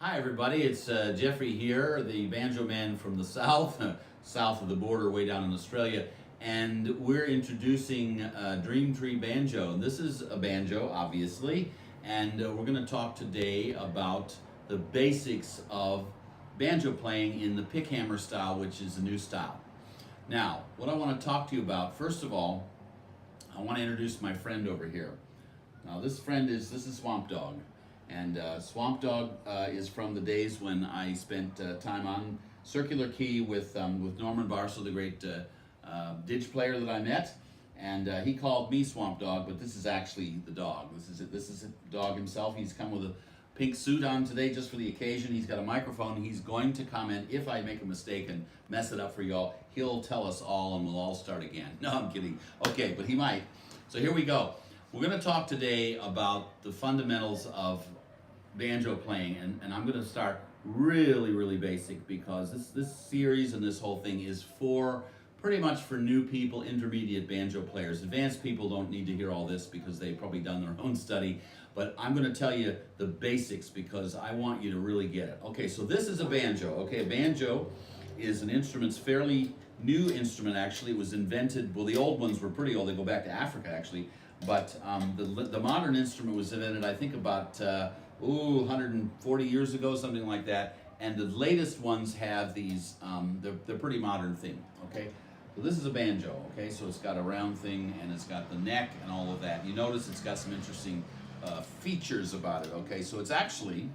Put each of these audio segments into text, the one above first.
Hi everybody, it's Jeffrey here, the banjo man from the south, south of the border way down in Australia, and we're introducing Dream Tree Banjo. And this is a banjo, obviously, and we're going to talk today about the basics of banjo playing in the pick hammer style, which is a new style. Now, what I want to talk to you about, first of all, I want to introduce my friend over here. Now this is Swamp Dog. And Swamp Dog is from the days when I spent time on Circular Key with Norman Barso, the great didge player that I met. And he called me Swamp Dog, but this is actually the dog. This is the dog himself. He's come with a pink suit on today just for the occasion. He's got a microphone. He's going to comment if I make a mistake and mess it up for y'all. He'll tell us all and we'll all start again. No, I'm kidding. Okay, but he might. So here we go. We're going to talk today about the fundamentals of banjo playing, and I'm going to start really basic, because this series and this whole thing is pretty much for new people, intermediate banjo players. Advanced people don't need to hear all this because they've probably done their own study, but I'm going to tell you the basics because I want you to really get it. Okay, so this is a banjo. Okay, a banjo is an instrument, it's fairly new instrument actually. It was invented, well, the old ones were pretty old, they go back to Africa actually, but the modern instrument was invented I think about 140 years ago, something like that. And the latest ones have these, they're pretty modern thing, okay? So this is a banjo, okay? So it's got a round thing and it's got the neck and all of that. You notice it's got some interesting features about it, okay? So it's actually,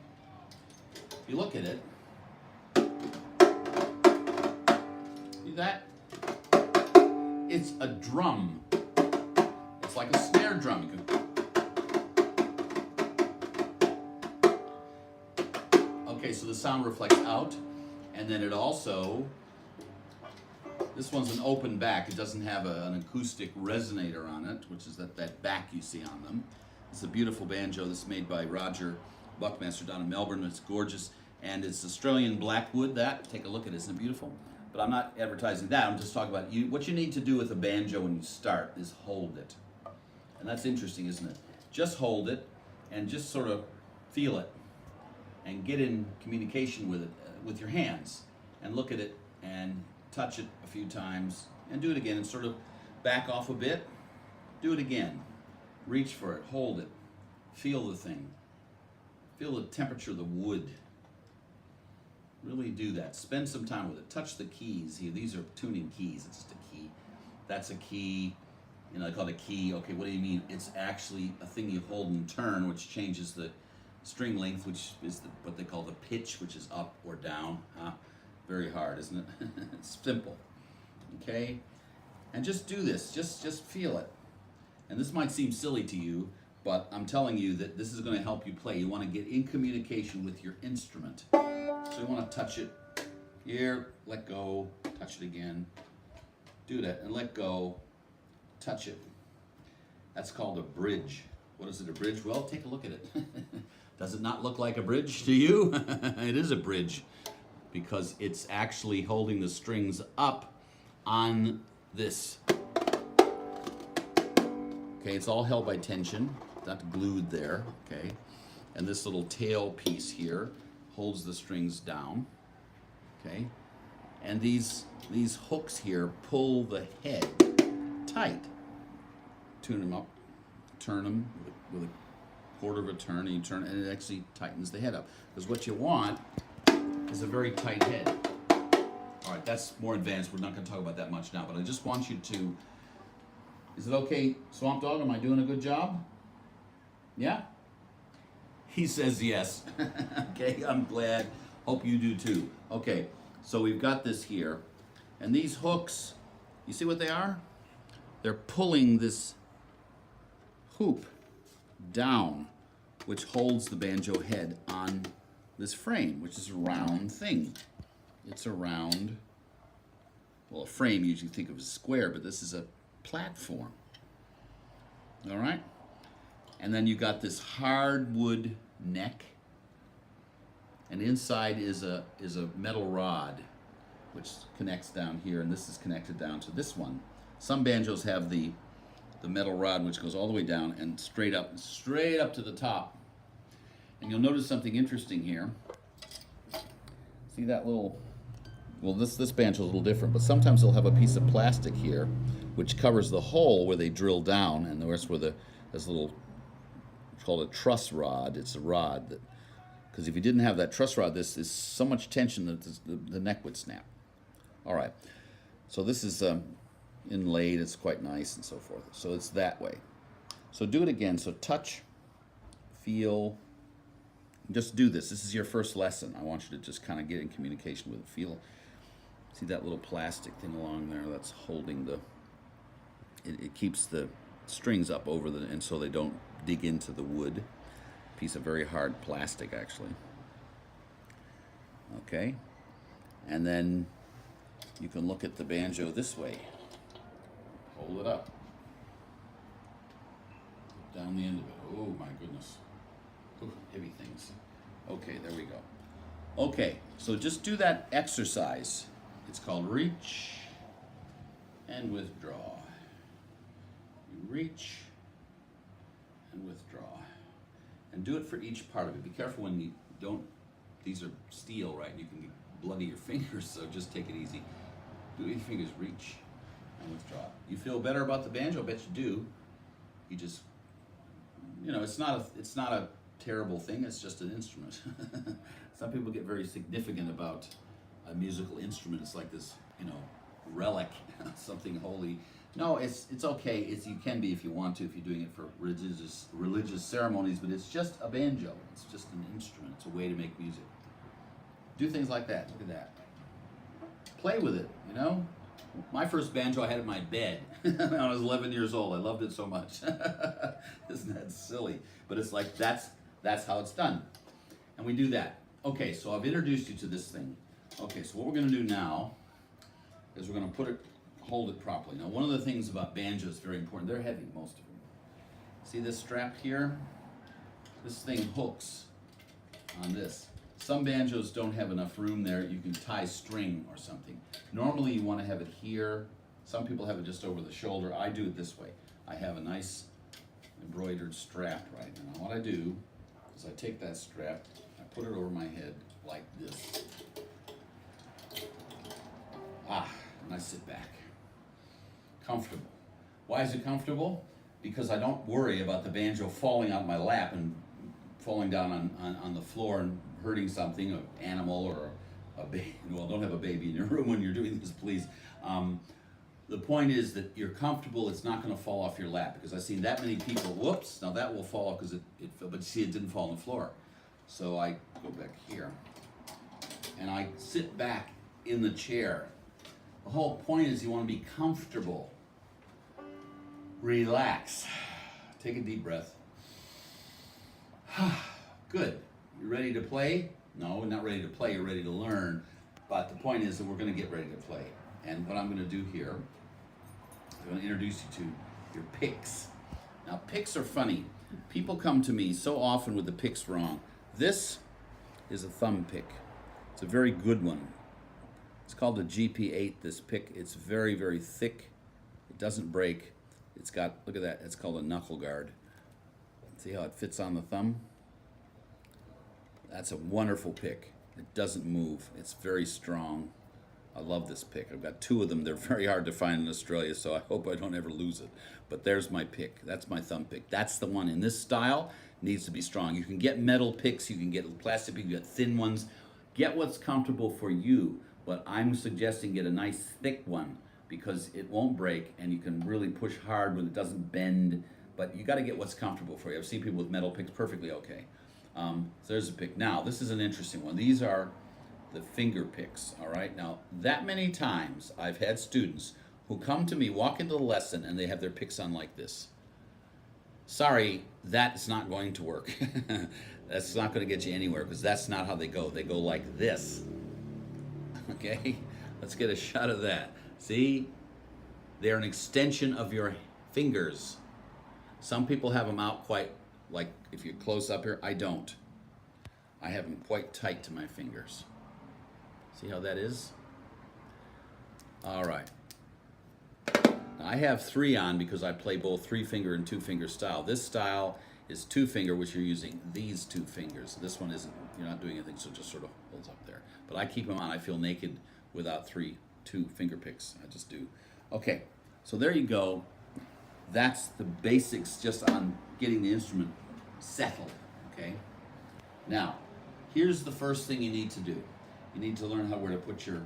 if you look at it, see that? It's a drum. It's like a snare drum. You can, okay, so the sound reflects out, and then it also, this one's an open back. It doesn't have an acoustic resonator on it, which is that back you see on them. It's a beautiful banjo. This is made by Roger Buckmaster down in Melbourne. It's gorgeous, and it's Australian blackwood. Take a look at it. Isn't it beautiful? But I'm not advertising that. I'm just talking about what you need to do with a banjo when you start is hold it. And that's interesting, isn't it? Just hold it and just sort of feel it and get in communication with it with your hands, and look at it and touch it a few times and do it again, and sort of back off a bit, do it again, reach for it, hold it, feel the thing, feel the temperature of the wood. Really do that. Spend some time with it. Touch the keys here. These are tuning keys. It's just a key. That's a key. You know, they call it a key. Okay, what do you mean? It's actually a thing you hold and turn, which changes the string length, which is what they call the pitch, which is up or down. Very hard, isn't it? It's simple. Okay? And just do this. Just feel it. And this might seem silly to you, but I'm telling you that this is going to help you play. You want to get in communication with your instrument. So you want to touch it here, let go, touch it again. Do that and let go, touch it. That's called a bridge. What is it, a bridge? Well, take a look at it. Does it not look like a bridge to you? It is a bridge because it's actually holding the strings up on this. Okay, it's all held by tension, not glued there, okay? And this little tail piece here holds the strings down, okay? And these hooks here pull the head tight. Tune them up, turn them with a quarter of a turn, and you turn, and it actually tightens the head up. Because what you want is a very tight head. All right, that's more advanced. We're not going to talk about that much now, but I just want you to. Is it okay, Swamp Dog? Am I doing a good job? Yeah? He says yes. Okay, I'm glad. Hope you do too. Okay, so we've got this here, and these hooks, you see what they are? They're pulling this hoop down, which holds the banjo head on this frame, which is a round thing. It's a round, well, a frame you usually think of as square, but this is a platform. All right? And then you got this hardwood neck, and inside is a metal rod, which connects down here, and this is connected down to this one. Some banjos have the metal rod, which goes all the way down and straight up to the top. And you'll notice something interesting here. See that little, well, this banjo is a little different, but sometimes they'll have a piece of plastic here which covers the hole where they drill down, and the rest where this little, it's called a truss rod. It's a rod that, because if you didn't have that truss rod, this is so much tension that the neck would snap. All right, so this is inlaid. It's quite nice and so forth. So it's that way. So do it again. So touch, feel. Just do this. This is your first lesson. I want you to just kind of get in communication with it. Feel. See that little plastic thing along there? That's holding the. It keeps the strings up over the, and so they don't dig into the wood. Piece of very hard plastic, actually. Okay, and then you can look at the banjo this way. Hold it up. Down the end of it. Oh my goodness. Ooh, heavy things. Okay, there we go. Okay, so just do that exercise. It's called reach and withdraw. You reach and withdraw. And do it for each part of it. Be careful when you don't, these are steel, right? You can bloody your fingers, so just take it easy. Do it with your fingers, reach and withdraw. You feel better about the banjo? I bet you do. You just, you know, it's not a terrible thing, it's just an instrument. Some people get very significant about a musical instrument. It's like this, you know, relic, something holy. No, it's okay. You can be if you want to, if you're doing it for religious ceremonies, but it's just a banjo. It's just an instrument. It's a way to make music. Do things like that. Look at that. Play with it, you know? My first banjo I had in my bed when I was 11 years old. I loved it so much. Isn't that silly? But it's like, that's how it's done. And we do that. Okay, so I've introduced you to this thing. Okay, so what we're going to do now is we're going to hold it properly. Now, one of the things about banjos is very important. They're heavy, most of them. See this strap here? This thing hooks on this. Some banjos don't have enough room there. You can tie string or something. Normally you want to have it here. Some people have it just over the shoulder. I do it this way. I have a nice embroidered strap right now. What I do is I take that strap, I put it over my head like this. And I sit back. Comfortable. Why is it comfortable? Because I don't worry about the banjo falling out of my lap and falling down on the floor and hurting something, an animal or a baby. Well, don't have a baby in your room when you're doing this, please. The point is that you're comfortable. It's not going to fall off your lap, because I've seen that many people. Whoops! Now that will fall off because it fell, but see, it didn't fall on the floor. So I go back here and I sit back in the chair. The whole point is you want to be comfortable. Relax. Take a deep breath. Good. You ready to play? No, we're not ready to play. You're ready to learn. But the point is that we're going to get ready to play. And what I'm going to do here, I'm going to introduce you to your picks. Now, picks are funny. People come to me so often with the picks wrong. This is a thumb pick. It's a very good one. It's called a GP8, this pick. It's very, very thick. It doesn't break. It's got, look at that, it's called a knuckle guard. See how it fits on the thumb? That's a wonderful pick. It doesn't move. It's very strong. I love this pick. I've got two of them. They're very hard to find in Australia, so I hope I don't ever lose it. But there's my pick. That's my thumb pick. That's the one in this style. Needs to be strong. You can get metal picks. You can get plastic. You can get thin ones. Get what's comfortable for you. But I'm suggesting get a nice thick one, because it won't break and you can really push hard when it doesn't bend. But you got to get what's comfortable for you. I've seen people with metal picks perfectly okay. So there's a pick. Now, this is an interesting one. These are the finger picks, all right? Now, that many times I've had students who come to me, walk into the lesson, and they have their picks on like this. Sorry, that's not going to work. That's not going to get you anywhere, because that's not how they go. They go like this. Okay? Let's get a shot of that. See? They're an extension of your fingers. Some people have them out quite, like if you're close up here, I don't. I have them quite tight to my fingers. See how that is? All right. Now I have 3 on because I play both 3-finger and 2-finger style. This style is 2-finger, which you're using these 2 fingers. This one isn't, you're not doing anything, so it just sort of holds up there. But I keep them on. I feel naked without 2 finger picks. I just do. Okay, so there you go. That's the basics just on getting the instrument settled, okay? Now, here's the first thing you need to do. You need to learn where to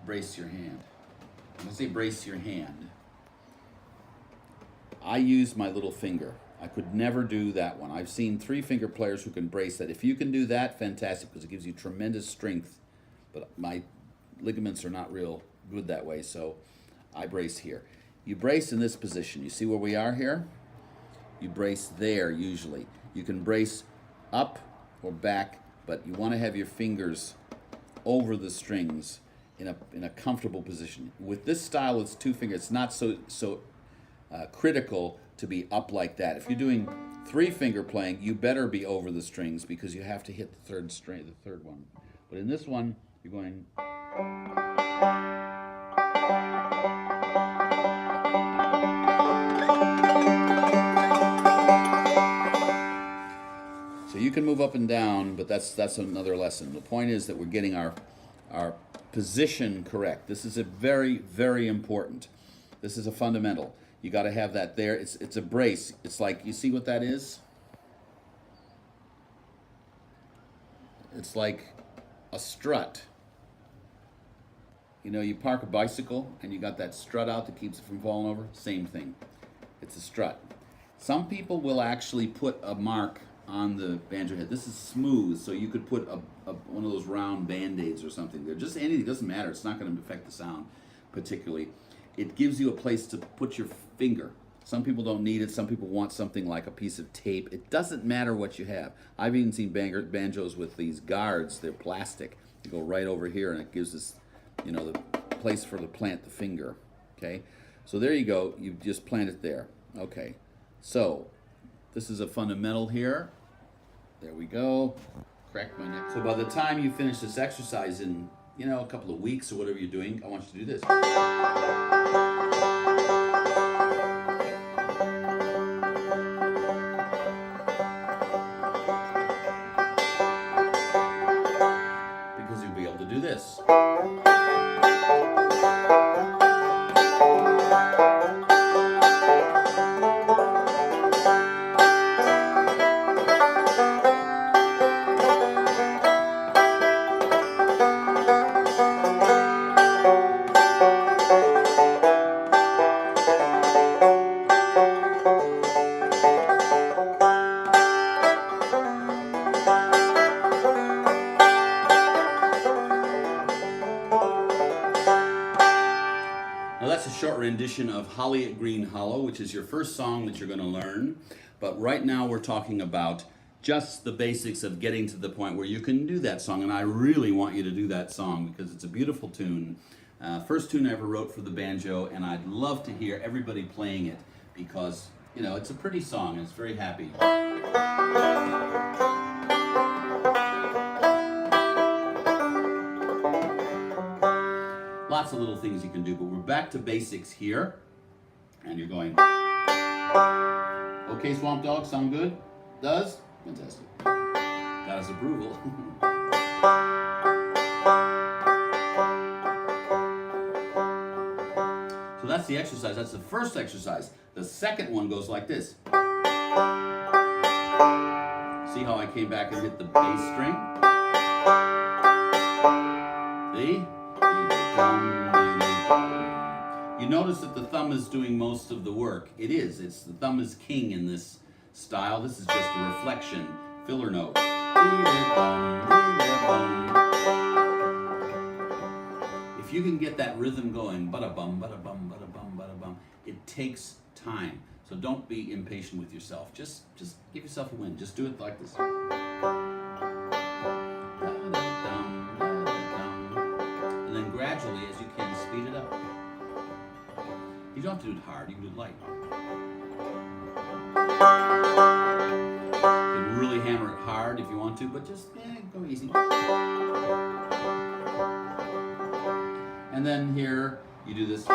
brace your hand. When I say brace your hand, I use my little finger. I could never do that one. I've seen 3-finger players who can brace that. If you can do that, fantastic, because it gives you tremendous strength. But my ligaments are not real good that way, so I brace here. You brace in this position. You see where we are here? You brace there usually. You can brace up or back, but you want to have your fingers over the strings in a comfortable position. With this style, it's 2 fingers. It's not so critical to be up like that. If you're doing 3-finger playing, you better be over the strings because you have to hit the third string, the third one. But in this one, you're going. So you can move up and down, but that's another lesson. The point is that we're getting our position correct. This is a very, very important. This is a fundamental. You got to have that there. It's a brace. It's like, you see what that is? It's like a strut. You know, you park a bicycle and you got that strut out that keeps it from falling over. Same thing. It's a strut. Some people will actually put a mark on the banjo head. This is smooth, so you could put one of those round Band-Aids or something there. Just anything, it doesn't matter. It's not going to affect the sound particularly. It gives you a place to put your finger. Some people don't need it. Some people want something like a piece of tape. It doesn't matter what you have. I've even seen banjos with these guards. They're plastic. You go right over here, and it gives us, you know, the place for to plant the finger. Okay, so there you go. You just plant it there. Okay, so this is a fundamental here. There we go. Crack my neck. So by the time you finish this exercise in, you know, a couple of weeks or whatever you're doing, I want you to do this. Because you'll be able to do this. Now that's a short rendition of Holly at Green Hollow, which is your first song that you're going to learn. But right now we're talking about just the basics of getting to the point where you can do that song. And I really want you to do that song because it's a beautiful tune. First tune I ever wrote for the banjo, and I'd love to hear everybody playing it because, you know, it's a pretty song and it's very happy. Lots of little things you can do, but we're back to basics here. And you're going, okay, Swamp Dog, sound good? Does? Fantastic. Got his approval. So that's the exercise. That's the first exercise. The second one goes like this. See how I came back and hit the bass string? See? You notice that the thumb is doing most of the work. It is. It's the thumb is king in this style. This is just a reflection, filler note. If you can get that rhythm going, bada-bum, bada-bum, bada-bum, bada-bum, it takes time. So don't be impatient with yourself. Just give yourself a win. Just do it like this. And then gradually, as you can, speed it up. You don't have to do it hard, you can do it light. You can really hammer it hard if you want to, but just go easy. And then here, you do this.